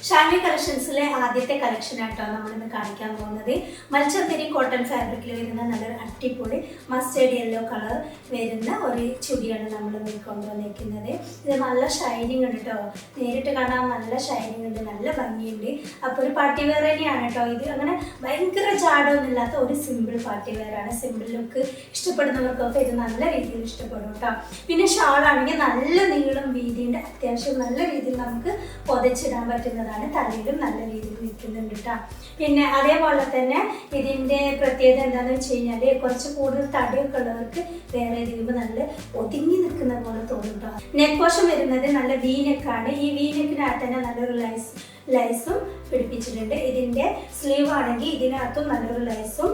ഷാൻവി കളക്ഷൻസിലെ ആദ്യത്തെ കളക്ഷൻ ആയിട്ടോ നമ്മളിന്ന് കാണിക്കാൻ പോകുന്നത്. മൽച്ചന്തരി കോട്ടൺ ഫാബ്രിക്കിൽ വരുന്ന നല്ലൊരു അടിപൊളി മസ്റ്റേർഡ് യെല്ലോ കളർ വരുന്ന ഒരു ചുടിയാണ് നമ്മൾ കൊണ്ടുവന്നിരിക്കുന്നത്. ഇത് നല്ല ഷൈനിങ് ഉണ്ട് കേട്ടോ, നേരിട്ട് കാണാൻ നല്ല ഷൈനിങ് ഉണ്ട്, നല്ല ഭംഗിയുണ്ട്. അപ്പോൾ ഒരു പാർട്ടി വെയർ തന്നെയാണ് കേട്ടോ ഇത്. അങ്ങനെ ഭയങ്കര ജാടൊന്നും ഇല്ലാത്ത ഒരു സിമ്പിൾ പാർട്ടി വെയർ ആണ്. സിമ്പിൾ ലുക്ക് ഇഷ്ടപ്പെടുന്നവർക്കൊക്കെ ഇത് നല്ല രീതിയിൽ ഇഷ്ടപ്പെടും കേട്ടോ. പിന്നെ ഷാളാണെങ്കിൽ നല്ല നീളം വീതിയുണ്ട്, അത്യാവശ്യം നല്ല രീതിയിൽ നമുക്ക് പൊതച്ചിടാൻ പറ്റുന്നതാണ്. തലയിലും നല്ല രീതിയിൽ നിൽക്കുന്നുണ്ട് കേട്ടോ. പിന്നെ അതേപോലെ തന്നെ ഇതിൻ്റെ പ്രത്യേകത എന്താണെന്ന് വെച്ച് കഴിഞ്ഞാൽ കുറച്ച് കൂടുതൽ തടിയൊക്കെ ഉള്ളവർക്ക് വേറെ ഇതിരുമ്പോൾ നല്ല ഒതുങ്ങി നിൽക്കുന്ന പോലെ തോന്നും കേട്ടോ. നെക്ക് പോർഷൻ വരുന്നത് നല്ല വി നെക്കാണ്. ഈ വി നെക്കിനകത്ത് തന്നെ നല്ലൊരു ലൈസും പിടിപ്പിച്ചിട്ടുണ്ട്. ഇതിൻ്റെ സ്ലീവ് ആണെങ്കിൽ ഇതിനകത്തും നല്ലൊരു ലൈസും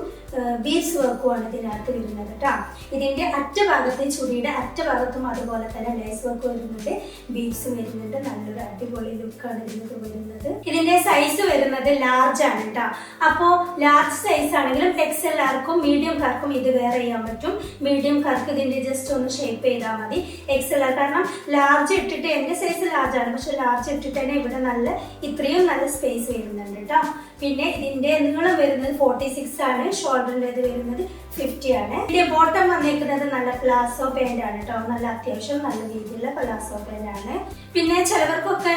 ബീഡ്സ് വർക്കുമാണ് ഇതിനകത്ത് വരുന്നത് കേട്ടോ. ഇതിൻ്റെ അറ്റഭാഗത്ത് ചുടിയുടെ അറ്റഭാഗത്തും അതുപോലെ തന്നെ ലൈസ് വർക്ക് വരുന്നുണ്ട്, ബീഡ്സും വരുന്നുണ്ട്. നല്ലൊരു അടിപൊളി ലുക്കാണ് ഇതിനകത്ത് വരുന്നത്. ഇതിൻ്റെ സൈസ് വരുന്നത് ലാർജ് ആണ് കേട്ടോ. അപ്പോൾ ലാർജ് സൈസ് ആണെങ്കിലും XLRക്കും മീഡിയംകാർക്കും ഇത് വെയർ ചെയ്യാൻ പറ്റും. മീഡിയംകാർക്ക് ഇതിൻ്റെ ജസ്റ്റ് ഒന്ന് ഷേപ്പ് ചെയ്താൽ മതി. XLR കാരണം ലാർജ് ഇട്ടിട്ട് എൻ്റെ സൈസ് ലാർജ് ആണ്, പക്ഷെ ലാർജ് ഇട്ടിട്ട് തന്നെ ഇവിടെ നല്ല ഇത്രയും നല്ല സ്പേസ് വരുന്നുണ്ട് കേട്ടോ. പിന്നെ ഇതിന്റെ നീളം വരുന്നത് 46 ആണ്, ഷോൾഡറിൻ്റെത് വരുന്നത് 50 ആണ്. ഇതിന്റെ ബോട്ടം വന്നേക്കുന്നത് നല്ല പ്ലാസോ പാൻ്റ് ആണ് കേട്ടോ. നല്ല അത്യാവശ്യം നല്ല രീതിയിലുള്ള പ്ലാസോ പാൻ്റ് ആണ്. പിന്നെ ചിലവർക്കൊക്കെ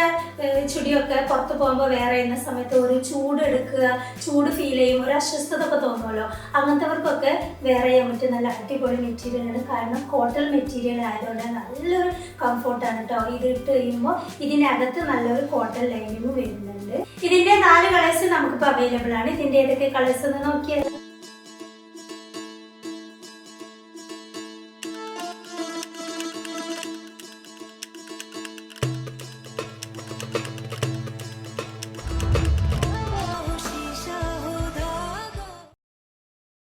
ചുടിയൊക്കെ പുറത്ത് പോകുമ്പോൾ വേറെ ചെയ്യുന്ന സമയത്ത് ഒരു ചൂട് ഫീൽ ചെയ്യും, ഒരു അസ്വസ്ഥത ഒക്കെ തോന്നുമല്ലോ. അങ്ങനത്തെവർക്കൊക്കെ വേറെ ചെയ്യാൻ പറ്റും നല്ല അടിപൊളി മെറ്റീരിയൽ ആണ്. കാരണം കോട്ടൺ മെറ്റീരിയൽ ആയതുകൊണ്ട് നല്ലൊരു കംഫോർട്ടാണ് കേട്ടോ. ഇത് ഇട്ട് കഴിയുമ്പോൾ ഇതിനകത്ത് നല്ലൊരു കോട്ടൺ ലൈനിങ്ങും വരുന്നുണ്ട്. ഇതിന്റെ 4 കളേഴ്സ് നമുക്കിപ്പോൾ അവൈലബിൾ ആണ്. ഇതിന്റെ ഏതൊക്കെ കളേഴ്സ് എന്ന് നോക്കിയാൽ